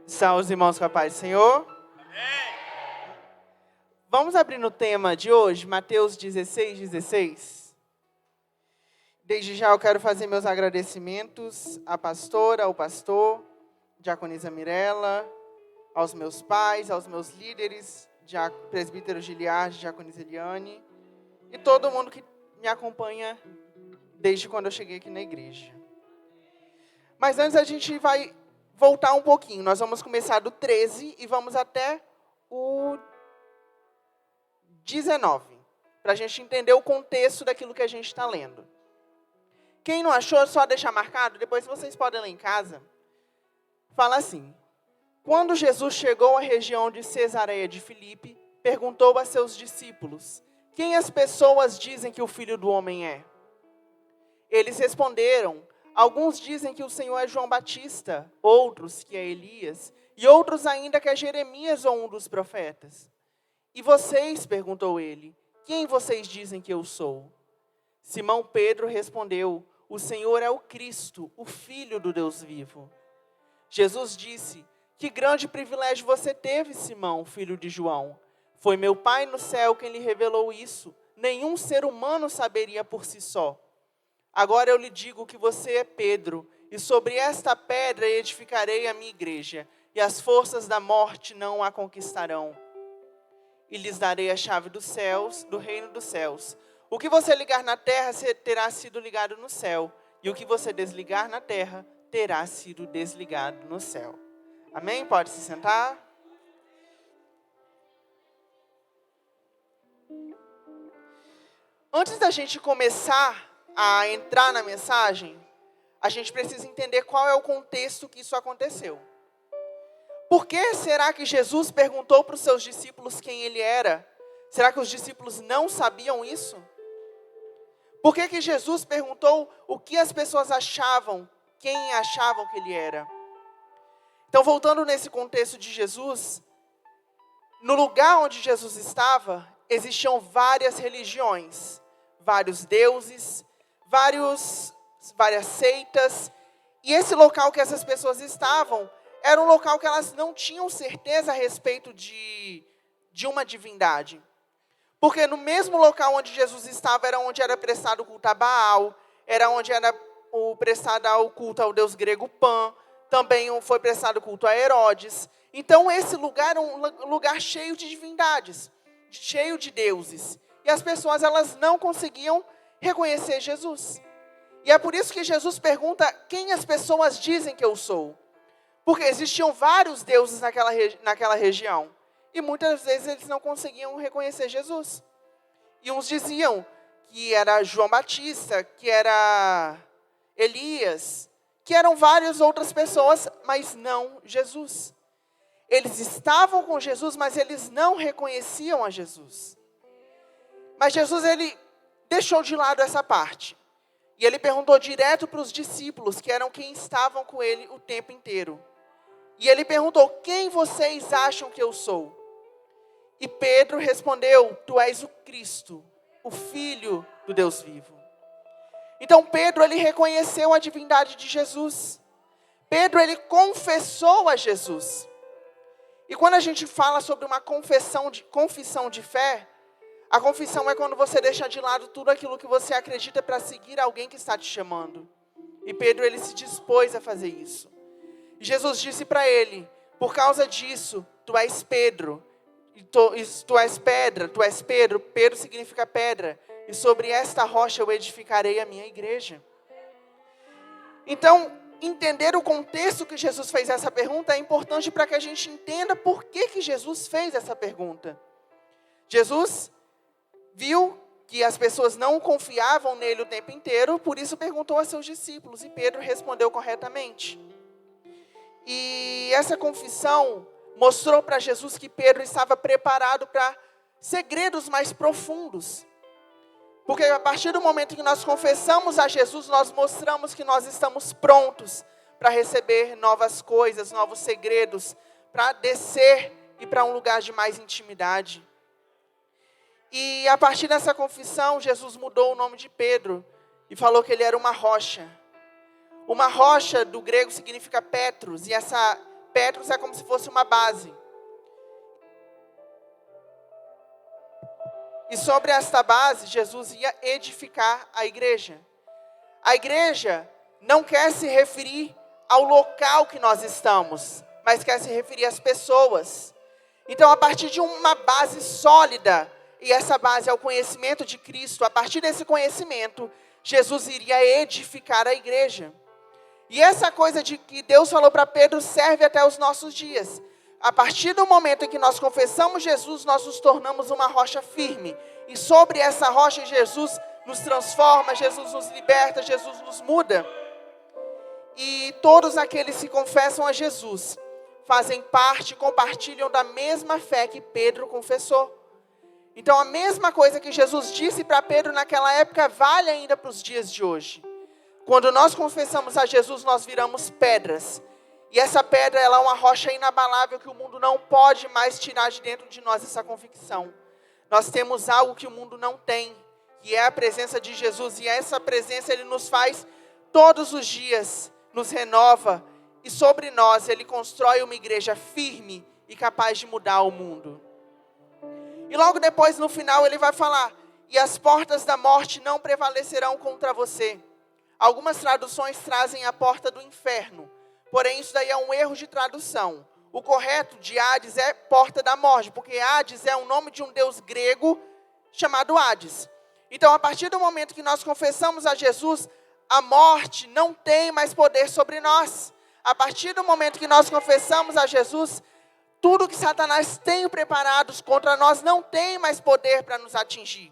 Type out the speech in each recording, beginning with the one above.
São os irmãos com a paz do Senhor. Amém. Vamos abrir no tema de hoje, Mateus 16:16. Desde já eu quero fazer meus agradecimentos à pastora, ao pastor, diaconisa Mirella, aos meus pais, aos meus líderes, presbítero Giliard, diaconisa Eliane, e todo mundo que me acompanha desde quando eu cheguei aqui na igreja. Mas antes a gente vai voltar um pouquinho. Nós vamos começar do 13 e vamos até o 19, para a gente entender o contexto daquilo que a gente está lendo. Quem não achou, só deixar marcado, depois vocês podem ler em casa. Fala assim: quando Jesus chegou à região de Cesareia de Filipe, perguntou a seus discípulos: quem as pessoas dizem que o Filho do Homem é? Eles responderam: alguns dizem que o Senhor é João Batista, outros que é Elias, e outros ainda que é Jeremias ou um dos profetas. E vocês, perguntou ele, quem vocês dizem que eu sou? Simão Pedro respondeu: o Senhor é o Cristo, o Filho do Deus vivo. Jesus disse: que grande privilégio você teve, Simão, filho de João. Foi meu Pai no céu quem lhe revelou isso. Nenhum ser humano saberia por si só. Agora eu lhe digo que você é Pedro, e sobre esta pedra edificarei a minha igreja, e as forças da morte não a conquistarão. E lhes darei a chave dos céus, do reino dos céus. O que você ligar na terra terá sido ligado no céu, e o que você desligar na terra terá sido desligado no céu. Amém? Pode se sentar. Antes da gente começar a entrar na mensagem, a gente precisa entender qual é o contexto que isso aconteceu. Por que será que Jesus perguntou para os seus discípulos quem ele era? Será que os discípulos não sabiam isso? Por que Jesus perguntou o que as pessoas achavam, quem achavam que ele era? Então, voltando nesse contexto de Jesus, no lugar onde Jesus estava, existiam várias religiões, vários deuses, várias seitas, e esse local que essas pessoas estavam era um local que elas não tinham certeza a respeito de uma divindade. Porque no mesmo local onde Jesus estava era onde era prestado o culto a Baal, era onde era prestado o culto ao deus grego Pan, também foi prestado culto a Herodes. Então esse lugar era um lugar cheio de divindades, cheio de deuses. E as pessoas elas não conseguiam reconhecer Jesus. E é por isso que Jesus pergunta quem as pessoas dizem que eu sou. Porque existiam vários deuses naquela região. E muitas vezes eles não conseguiam reconhecer Jesus. E uns diziam que era João Batista, que era Elias, que eram várias outras pessoas, mas não Jesus. Eles estavam com Jesus, mas eles não reconheciam a Jesus. Mas Jesus, ele deixou de lado essa parte. E ele perguntou direto para os discípulos, que eram quem estavam com ele o tempo inteiro. E ele perguntou, quem vocês acham que eu sou? E Pedro respondeu, tu és o Cristo, o Filho do Deus vivo. Então Pedro, ele reconheceu a divindade de Jesus. Pedro, ele confessou a Jesus. E quando a gente fala sobre uma confissão de fé, a confissão é quando você deixa de lado tudo aquilo que você acredita para seguir alguém que está te chamando. E Pedro, ele se dispôs a fazer isso. E Jesus disse para ele, por causa disso, tu és Pedro. E tu és pedra, tu és Pedro. Pedro significa pedra. E sobre esta rocha eu edificarei a minha igreja. Então, entender o contexto que Jesus fez essa pergunta é importante para que a gente entenda por que Jesus fez essa pergunta. Jesus viu que as pessoas não confiavam nele o tempo inteiro, por isso perguntou a seus discípulos, e Pedro respondeu corretamente. E essa confissão mostrou para Jesus que Pedro estava preparado para segredos mais profundos. Porque a partir do momento que nós confessamos a Jesus, nós mostramos que nós estamos prontos para receber novas coisas, novos segredos, para descer e para um lugar de mais intimidade. E a partir dessa confissão, Jesus mudou o nome de Pedro e falou que ele era uma rocha. Uma rocha do grego significa Petros, e essa Petros é como se fosse uma base. E sobre esta base, Jesus ia edificar a igreja. A igreja não quer se referir ao local que nós estamos, mas quer se referir às pessoas. Então, a partir de uma base sólida, e essa base é o conhecimento de Cristo, a partir desse conhecimento, Jesus iria edificar a igreja. E essa coisa de que Deus falou para Pedro serve até os nossos dias. A partir do momento em que nós confessamos Jesus, nós nos tornamos uma rocha firme. E sobre essa rocha, Jesus nos transforma, Jesus nos liberta, Jesus nos muda. E todos aqueles que confessam a Jesus fazem parte, compartilham da mesma fé que Pedro confessou. Então a mesma coisa que Jesus disse para Pedro naquela época vale ainda para os dias de hoje. Quando nós confessamos a Jesus, nós viramos pedras. E essa pedra, ela é uma rocha inabalável que o mundo não pode mais tirar de dentro de nós essa convicção. Nós temos algo que o mundo não tem, que é a presença de Jesus. E essa presença Ele nos faz todos os dias, nos renova. E sobre nós Ele constrói uma igreja firme e capaz de mudar o mundo. E logo depois, no final, Ele vai falar: e as portas da morte não prevalecerão contra você. Algumas traduções trazem a porta do inferno. Porém, isso daí é um erro de tradução. O correto de Hades é porta da morte, porque Hades é o nome de um deus grego chamado Hades. Então, a partir do momento que nós confessamos a Jesus, a morte não tem mais poder sobre nós. A partir do momento que nós confessamos a Jesus, tudo que Satanás tem preparado contra nós não tem mais poder para nos atingir.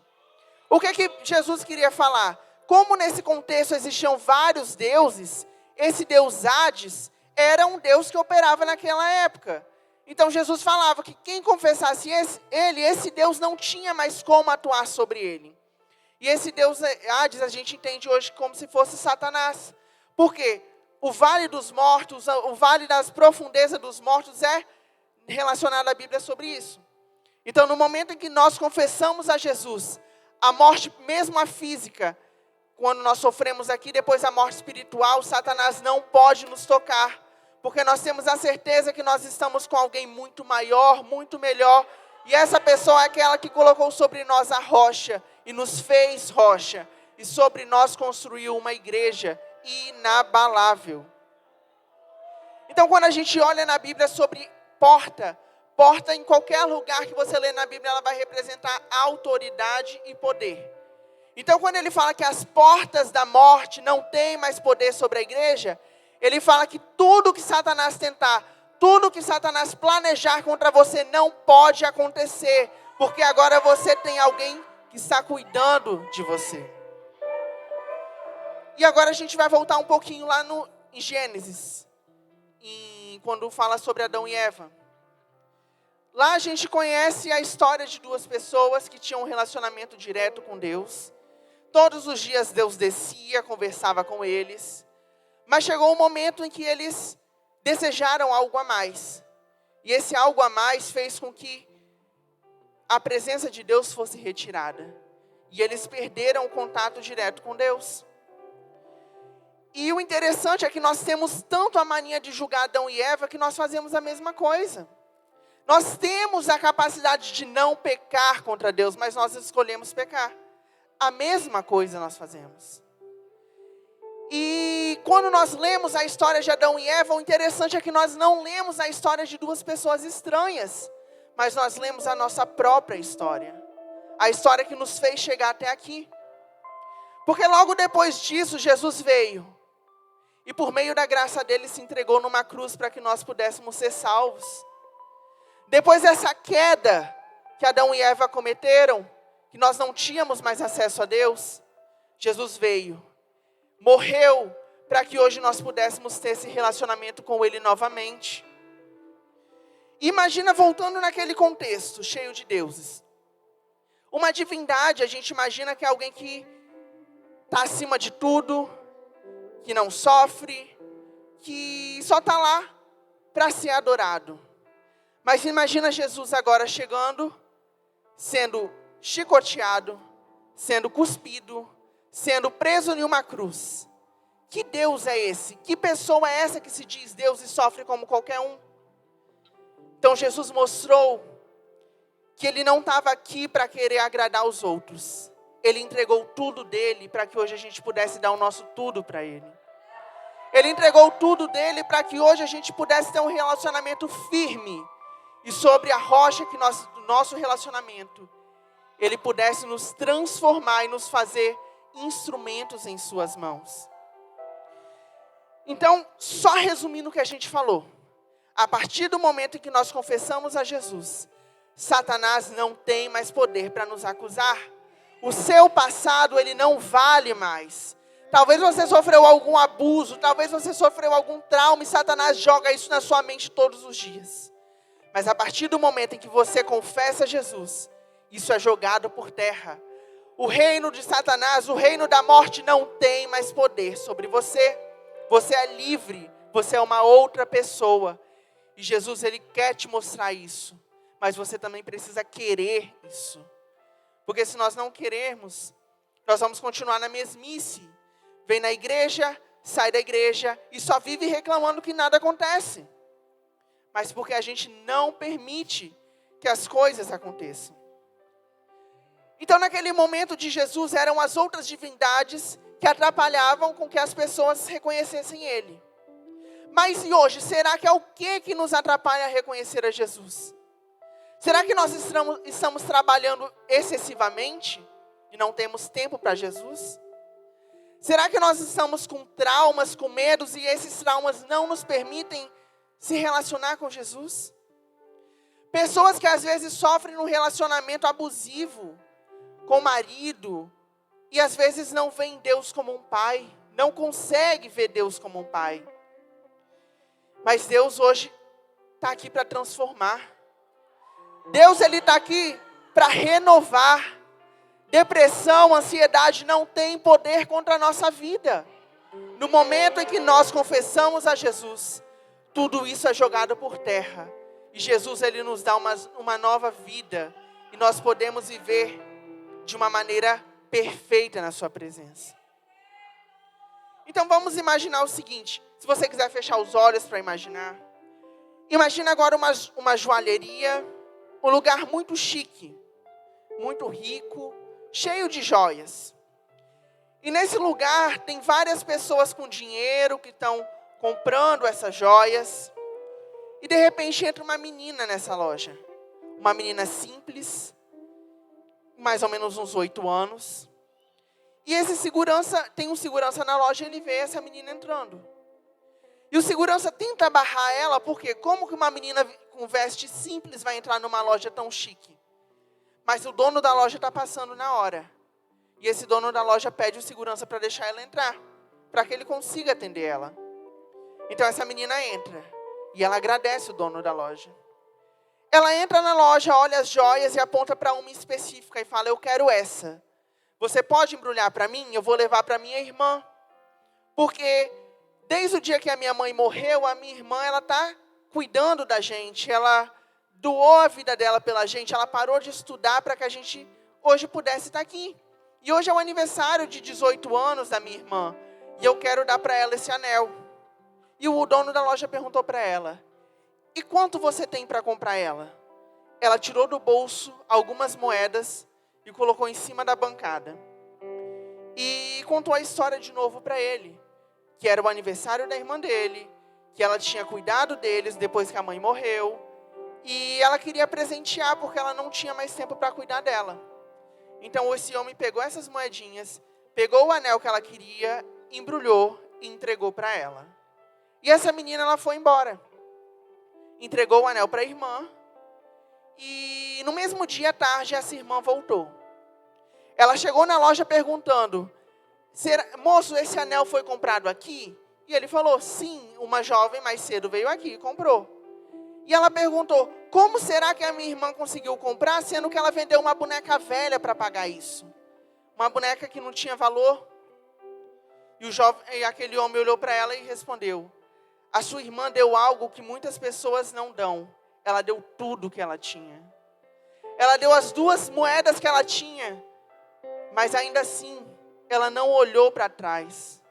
O que Jesus queria falar? Como nesse contexto existiam vários deuses, esse deus Hades era um deus que operava naquela época. Então Jesus falava que quem confessasse esse deus não tinha mais como atuar sobre ele. E esse deus Hades a gente entende hoje como se fosse Satanás. Por quê? O vale dos mortos, o vale das profundezas dos mortos é relacionado à Bíblia sobre isso. Então no momento em que nós confessamos a Jesus, a morte, mesmo a física, quando nós sofremos aqui, depois a morte espiritual, Satanás não pode nos tocar. Porque nós temos a certeza que nós estamos com alguém muito maior, muito melhor. E essa pessoa é aquela que colocou sobre nós a rocha e nos fez rocha. E sobre nós construiu uma igreja inabalável. Então quando a gente olha na Bíblia sobre porta em qualquer lugar que você lê na Bíblia, ela vai representar autoridade e poder. Então, quando ele fala que as portas da morte não têm mais poder sobre a igreja, ele fala que tudo que Satanás tentar, tudo que Satanás planejar contra você não pode acontecer, porque agora você tem alguém que está cuidando de você. E agora a gente vai voltar um pouquinho lá em Gênesis, quando fala sobre Adão e Eva. Lá a gente conhece a história de duas pessoas que tinham um relacionamento direto com Deus. Todos os dias Deus descia, conversava com eles. Mas chegou um momento em que eles desejaram algo a mais. E esse algo a mais fez com que a presença de Deus fosse retirada. E eles perderam o contato direto com Deus. E o interessante é que nós temos tanto a mania de julgar Adão e Eva que nós fazemos a mesma coisa. Nós temos a capacidade de não pecar contra Deus, mas nós escolhemos pecar. A mesma coisa nós fazemos. E quando nós lemos a história de Adão e Eva, o interessante é que nós não lemos a história de duas pessoas estranhas, mas nós lemos a nossa própria história. A história que nos fez chegar até aqui. Porque logo depois disso, Jesus veio. E por meio da graça dele se entregou numa cruz para que nós pudéssemos ser salvos. Depois dessa queda que Adão e Eva cometeram, que nós não tínhamos mais acesso a Deus, Jesus veio, morreu para que hoje nós pudéssemos ter esse relacionamento com Ele novamente. Imagina voltando naquele contexto, cheio de deuses. Uma divindade, a gente imagina que é alguém que está acima de tudo, que não sofre, que só está lá para ser adorado. Mas imagina Jesus agora chegando, sendo chicoteado, sendo cuspido, sendo preso em uma cruz. Que Deus é esse? Que pessoa é essa que se diz Deus e sofre como qualquer um? Então Jesus mostrou que ele não estava aqui para querer agradar os outros. Ele entregou tudo dele para que hoje a gente pudesse dar o nosso tudo para ele. Ele entregou tudo dele para que hoje a gente pudesse ter um relacionamento firme. E sobre a rocha do nosso relacionamento, ele pudesse nos transformar e nos fazer instrumentos em suas mãos. Então, só resumindo o que a gente falou. A partir do momento em que nós confessamos a Jesus, Satanás não tem mais poder para nos acusar. O seu passado, ele não vale mais. Talvez você sofreu algum abuso, talvez você sofreu algum trauma e Satanás joga isso na sua mente todos os dias. Mas a partir do momento em que você confessa Jesus, isso é jogado por terra. O reino de Satanás, o reino da morte não tem mais poder sobre você. Você é livre, você é uma outra pessoa. E Jesus, ele quer te mostrar isso. Mas você também precisa querer isso. Porque se nós não querermos, nós vamos continuar na mesmice. Vem na igreja, sai da igreja e só vive reclamando que nada acontece. Mas porque a gente não permite que as coisas aconteçam. Então naquele momento de Jesus eram as outras divindades que atrapalhavam com que as pessoas reconhecessem ele. Mas e hoje, será que é o que nos atrapalha a reconhecer a Jesus? Será que nós estamos trabalhando excessivamente e não temos tempo para Jesus? Será que nós estamos com traumas, com medos e esses traumas não nos permitem se relacionar com Jesus? Pessoas que às vezes sofrem num relacionamento abusivo com o marido e às vezes não veem Deus como um pai, não consegue ver Deus como um pai. Mas Deus hoje está aqui para transformar. Deus, ele está aqui para renovar. Depressão, ansiedade não tem poder contra a nossa vida. No momento em que nós confessamos a Jesus, tudo isso é jogado por terra. E Jesus, ele nos dá uma nova vida. E nós podemos viver de uma maneira perfeita na sua presença. Então vamos imaginar o seguinte. Se você quiser fechar os olhos para imaginar. Imagina agora uma joalheria, um lugar muito chique, muito rico, cheio de joias. E nesse lugar tem várias pessoas com dinheiro que estão comprando essas joias. E de repente entra uma menina nessa loja. Uma menina simples, mais ou menos uns 8 anos. E tem um segurança na loja e ele vê essa menina entrando. E o segurança tenta barrar ela, porque como que uma menina com veste simples vai entrar numa loja tão chique? Mas o dono da loja está passando na hora. E esse dono da loja pede o segurança para deixar ela entrar, para que ele consiga atender ela. Então essa menina entra, e ela agradece o dono da loja. Ela entra na loja, olha as joias e aponta para uma específica e fala, eu quero essa. Você pode embrulhar para mim? Eu vou levar para minha irmã. Porque desde o dia que a minha mãe morreu, a minha irmã, ela está cuidando da gente. Ela doou a vida dela pela gente. Ela parou de estudar para que a gente hoje pudesse estar aqui. E hoje é o aniversário de 18 anos da minha irmã. E eu quero dar para ela esse anel. E o dono da loja perguntou para ela, e quanto você tem para comprar ela? Ela tirou do bolso algumas moedas e colocou em cima da bancada. E contou a história de novo para ele. Que era o aniversário da irmã dele, que ela tinha cuidado deles depois que a mãe morreu, e ela queria presentear porque ela não tinha mais tempo para cuidar dela. Então esse homem pegou essas moedinhas, pegou o anel que ela queria, embrulhou e entregou para ela. E essa menina, ela foi embora. Entregou o anel para a irmã, e no mesmo dia à tarde essa irmã voltou. Ela chegou na loja perguntando, moço, esse anel foi comprado aqui? E ele falou, sim, uma jovem mais cedo veio aqui e comprou. E ela perguntou, como será que a minha irmã conseguiu comprar, sendo que ela vendeu uma boneca velha para pagar isso? Uma boneca que não tinha valor. E aquele homem olhou para ela e respondeu, a sua irmã deu algo que muitas pessoas não dão. Ela deu tudo que ela tinha. Ela deu as 2 moedas que ela tinha, mas ainda assim, ela não olhou para trás.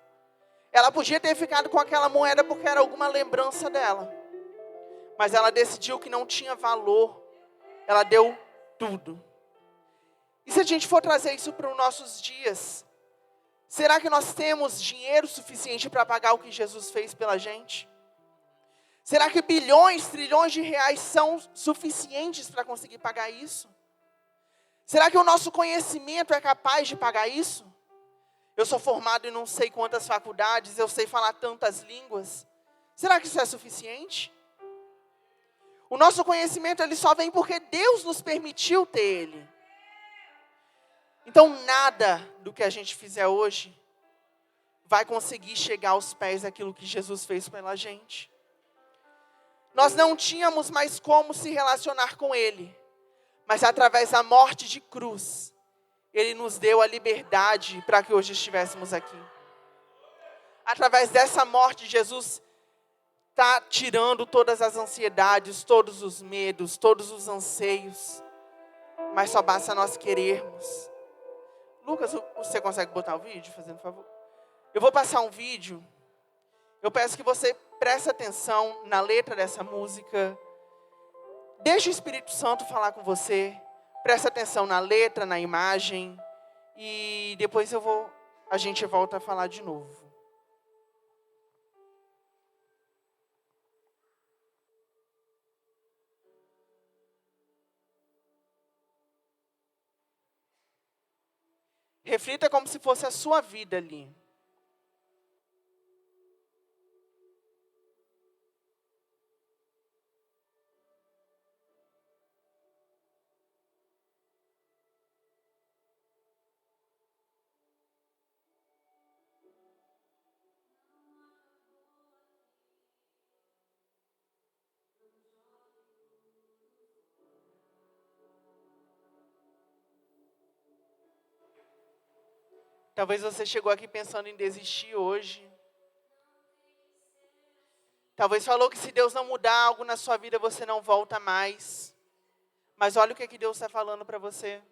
Ela podia ter ficado com aquela moeda porque era alguma lembrança dela. mas ela decidiu que não tinha valor. Ela deu tudo. E se a gente for trazer isso para os nossos dias, será que nós temos dinheiro suficiente para pagar o que Jesus fez pela gente? Será que bilhões, trilhões de reais são suficientes para conseguir pagar isso? Será que o nosso conhecimento é capaz de pagar isso? Eu sou formado em não sei quantas faculdades, eu sei falar tantas línguas. Será que isso é suficiente? O nosso conhecimento ele só vem porque Deus nos permitiu ter ele. Então nada do que a gente fizer hoje vai conseguir chegar aos pés daquilo que Jesus fez pela gente. Nós não tínhamos mais como se relacionar com ele, mas através da morte de cruz, ele nos deu a liberdade para que hoje estivéssemos aqui. Através dessa morte, Jesus está tirando todas as ansiedades, todos os medos, todos os anseios. Mas só basta nós querermos. Lucas, você consegue botar o vídeo, fazendo favor? Eu vou passar um vídeo. Eu peço que você preste atenção na letra dessa música. Deixe o Espírito Santo falar com você. Preste atenção na letra, na imagem. E depois a gente volta a falar de novo. Reflita como se fosse a sua vida ali. Talvez você chegou aqui pensando em desistir hoje. Talvez falou que se Deus não mudar algo na sua vida, você não volta mais. Mas olha o que Deus está falando para você.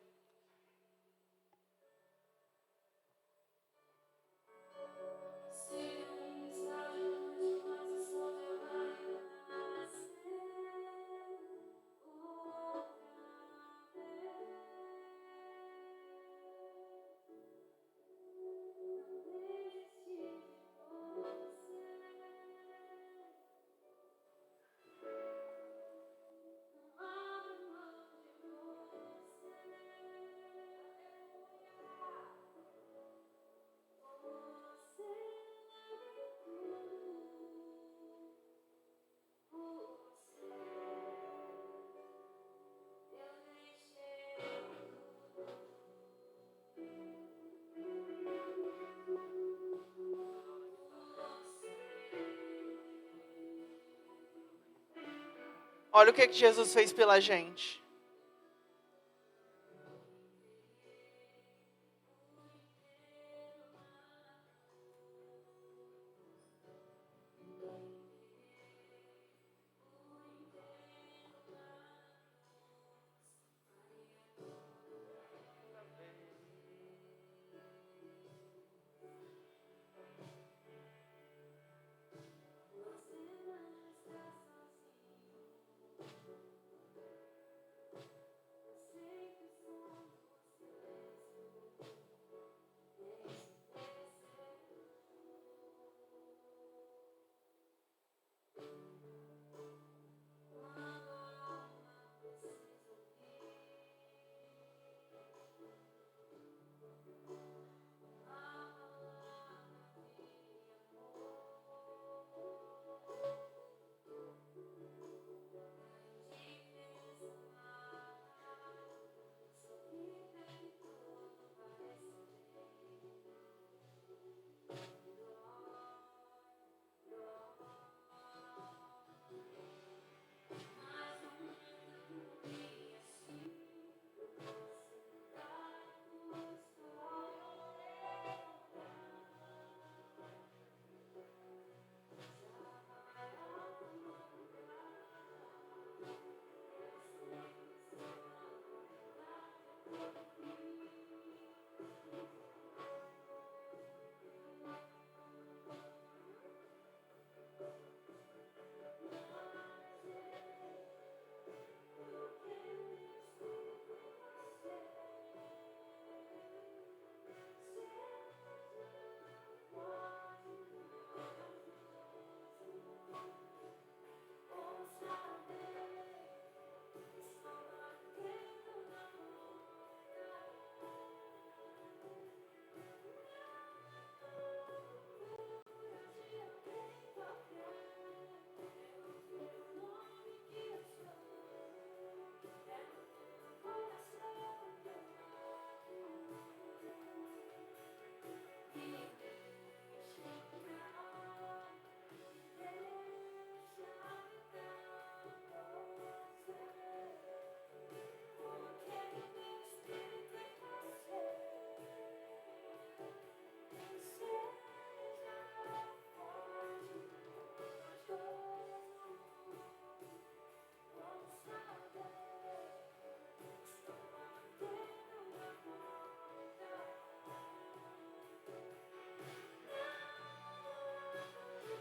Olha o que Jesus fez pela gente.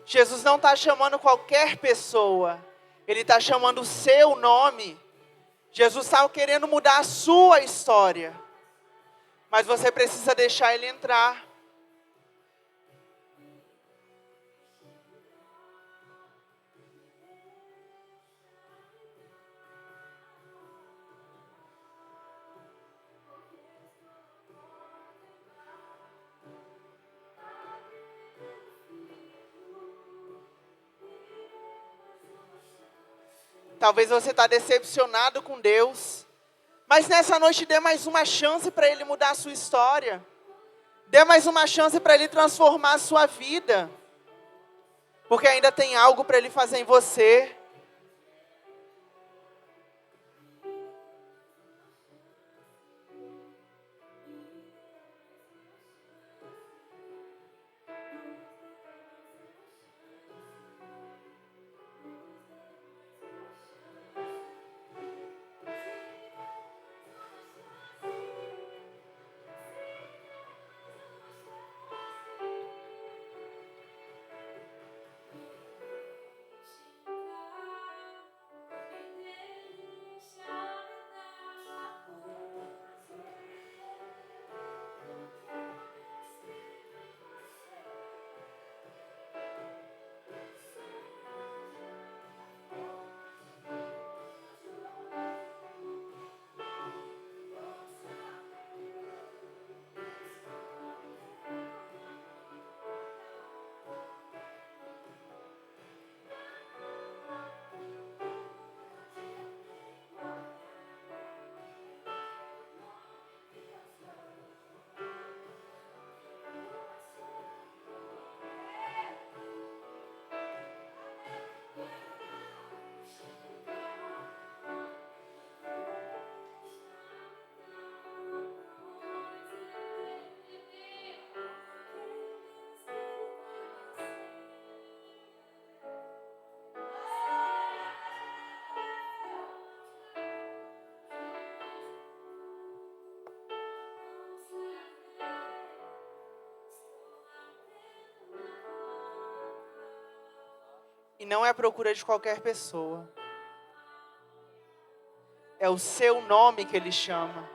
Jesus não está chamando qualquer pessoa. Ele está chamando o seu nome. Jesus está querendo mudar a sua história. Mas você precisa deixar ele entrar. Talvez você está decepcionado com Deus. Mas nessa noite dê mais uma chance para Ele mudar a sua história. Dê mais uma chance para Ele transformar a sua vida. Porque ainda tem algo para Ele fazer em você. E não é a procura de qualquer pessoa. É o seu nome que Ele chama.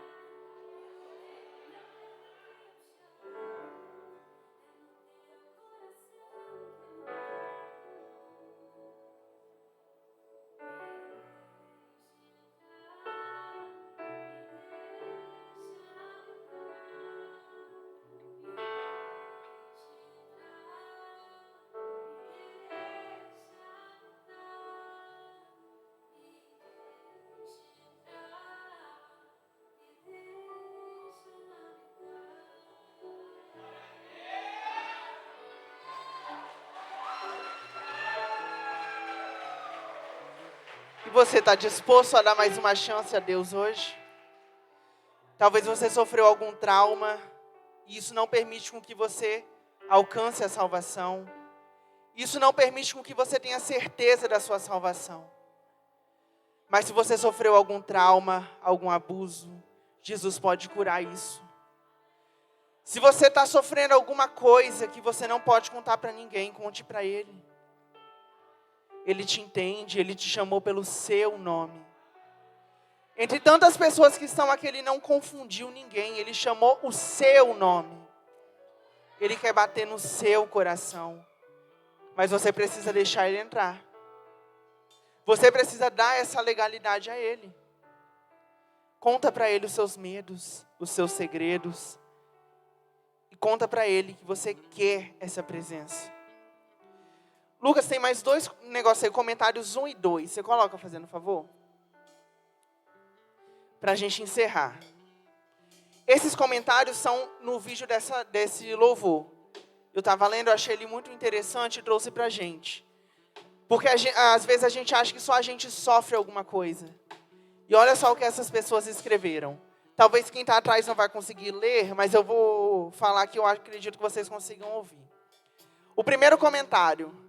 E você está disposto a dar mais uma chance a Deus hoje? Talvez você sofreu algum trauma e isso não permite com que você alcance a salvação. Isso não permite com que você tenha certeza da sua salvação. Mas se você sofreu algum trauma, algum abuso, Jesus pode curar isso. Se você está sofrendo alguma coisa que você não pode contar para ninguém, conte para Ele. Ele te entende, Ele te chamou pelo seu nome. Entre tantas pessoas que estão aqui, Ele não confundiu ninguém. Ele chamou o seu nome. Ele quer bater no seu coração. Mas você precisa deixar Ele entrar. Você precisa dar essa legalidade a Ele. Conta para Ele os seus medos, os seus segredos. E conta para Ele que você quer essa presença. Lucas, tem mais 2 negócios aí, comentários 1 e 2. Você coloca, fazendo favor? Para a gente encerrar. Esses comentários são no vídeo desse louvor. Eu estava lendo, eu achei ele muito interessante e trouxe para a gente. Porque às vezes a gente acha que só a gente sofre alguma coisa. E olha só o que essas pessoas escreveram. Talvez quem está atrás não vai conseguir ler, mas eu vou falar que eu acredito que vocês consigam ouvir. O primeiro comentário.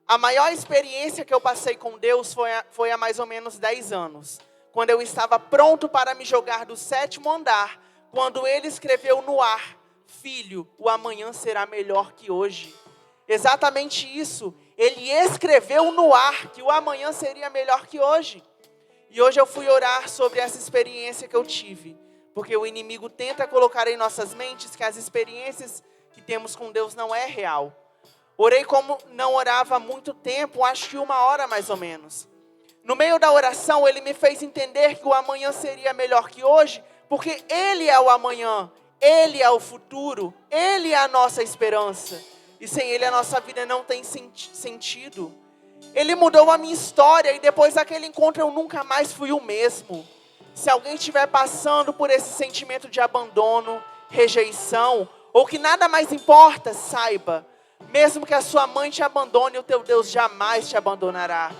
A maior experiência que eu passei com Deus foi há mais ou menos 10 anos. Quando eu estava pronto para me jogar do 7º andar. Quando Ele escreveu no ar: Filho, o amanhã será melhor que hoje. Exatamente isso. Ele escreveu no ar que o amanhã seria melhor que hoje. E hoje eu fui orar sobre essa experiência que eu tive. Porque o inimigo tenta colocar em nossas mentes que as experiências que temos com Deus não é real. Orei como não orava há muito tempo, acho que 1 hora mais ou menos. No meio da oração, ele me fez entender que o amanhã seria melhor que hoje, porque Ele é o amanhã, Ele é o futuro, Ele é a nossa esperança. E sem Ele a nossa vida não tem sentido. Ele mudou a minha história e depois daquele encontro eu nunca mais fui o mesmo. Se alguém estiver passando por esse sentimento de abandono, rejeição, ou que nada mais importa, saiba, mesmo que a sua mãe te abandone, o teu Deus jamais te abandonará.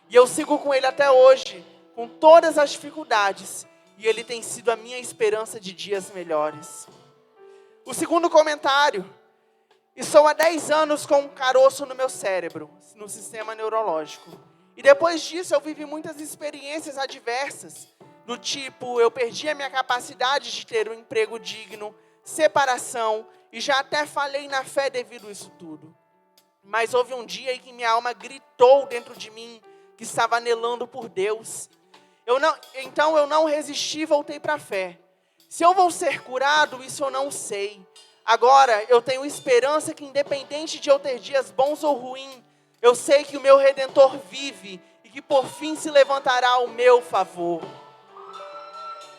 E eu sigo com Ele até hoje, com todas as dificuldades, e Ele tem sido a minha esperança de dias melhores. O segundo comentário: estou há 10 anos com um caroço no meu cérebro, no sistema neurológico. E depois disso eu vivi muitas experiências adversas, do tipo, eu perdi a minha capacidade de ter um emprego digno, separação, e já até falhei na fé devido a isso tudo. Mas houve um dia em que minha alma gritou dentro de mim, que estava anelando por Deus. Então eu não resisti e voltei para a fé. Se eu vou ser curado, isso eu não sei. Agora eu tenho esperança que independente de eu ter dias bons ou ruins, eu sei que o meu Redentor vive e que por fim se levantará ao meu favor.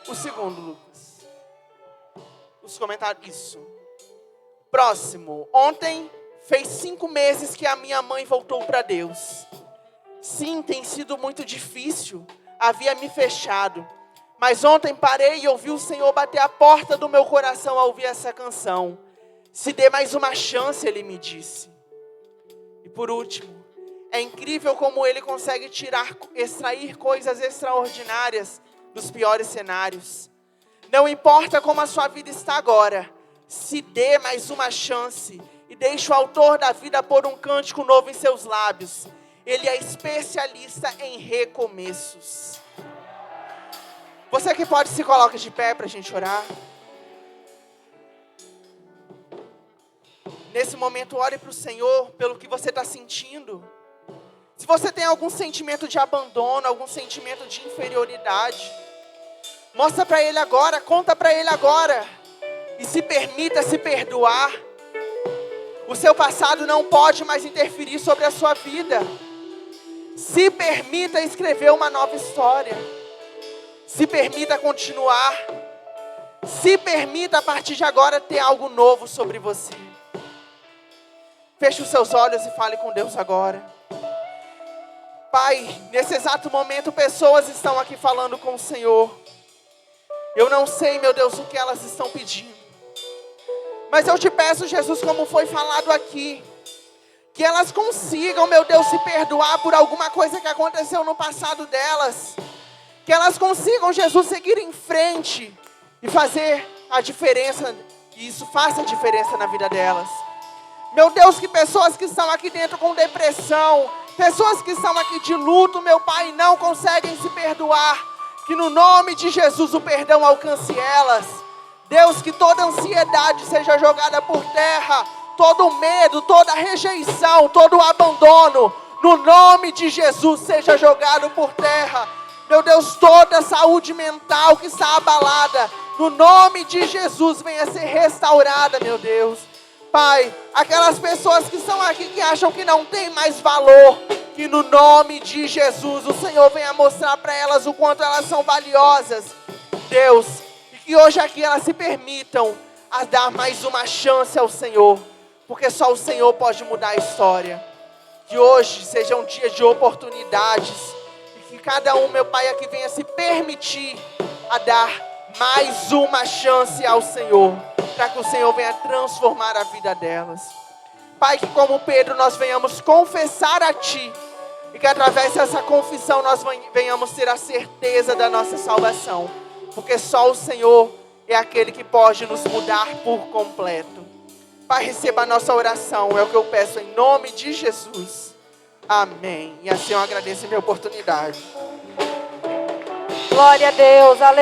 O segundo, Lucas. Os comentários. Isso. Próximo. Ontem fez 5 meses que a minha mãe voltou para Deus. Sim, tem sido muito difícil. Havia me fechado. Mas ontem parei e ouvi o Senhor bater a porta do meu coração ao ouvir essa canção. Se dê mais uma chance, Ele me disse. E por último, é incrível como Ele consegue extrair coisas extraordinárias dos piores cenários. Não importa como a sua vida está agora, se dê mais uma chance e deixe o autor da vida pôr um cântico novo em seus lábios. Ele é especialista em recomeços. Você que pode se colocar de pé para a gente orar. Nesse momento, ore para o Senhor pelo que você está sentindo. Se você tem algum sentimento de abandono, algum sentimento de inferioridade, mostra para Ele agora, conta para Ele agora. E se permita se perdoar. O seu passado não pode mais interferir sobre a sua vida. Se permita escrever uma nova história. Se permita continuar. Se permita a partir de agora ter algo novo sobre você. Feche os seus olhos e fale com Deus agora. Pai, nesse exato momento pessoas estão aqui falando com o Senhor. Eu não sei, meu Deus, o que elas estão pedindo. Mas eu te peço, Jesus, como foi falado aqui, que elas consigam, meu Deus, se perdoar por alguma coisa que aconteceu no passado delas. Que elas consigam, Jesus, seguir em frente e fazer a diferença, e isso faça a diferença na vida delas. Meu Deus, que pessoas que estão aqui dentro com depressão, pessoas que estão aqui de luto, meu Pai, não conseguem se perdoar, que no nome de Jesus o perdão alcance elas. Deus, que toda ansiedade seja jogada por terra, todo medo, toda rejeição, todo abandono, no nome de Jesus seja jogado por terra. Meu Deus, toda saúde mental que está abalada, no nome de Jesus venha ser restaurada, meu Deus. Pai, aquelas pessoas que estão aqui que acham que não tem mais valor, que no nome de Jesus o Senhor venha mostrar para elas o quanto elas são valiosas, Deus, e que hoje aqui elas se permitam a dar mais uma chance ao Senhor, porque só o Senhor pode mudar a história. Que hoje seja um dia de oportunidades, e que cada um, meu Pai, aqui venha se permitir a dar mais uma chance ao Senhor, para que o Senhor venha transformar a vida delas. Pai, que como Pedro nós venhamos confessar a Ti, e que através dessa confissão nós venhamos ter a certeza da nossa salvação, porque só o Senhor é aquele que pode nos mudar por completo. Pai, receba a nossa oração, é o que eu peço em nome de Jesus. Amém. E assim eu agradeço a minha oportunidade. Glória a Deus, aleluia.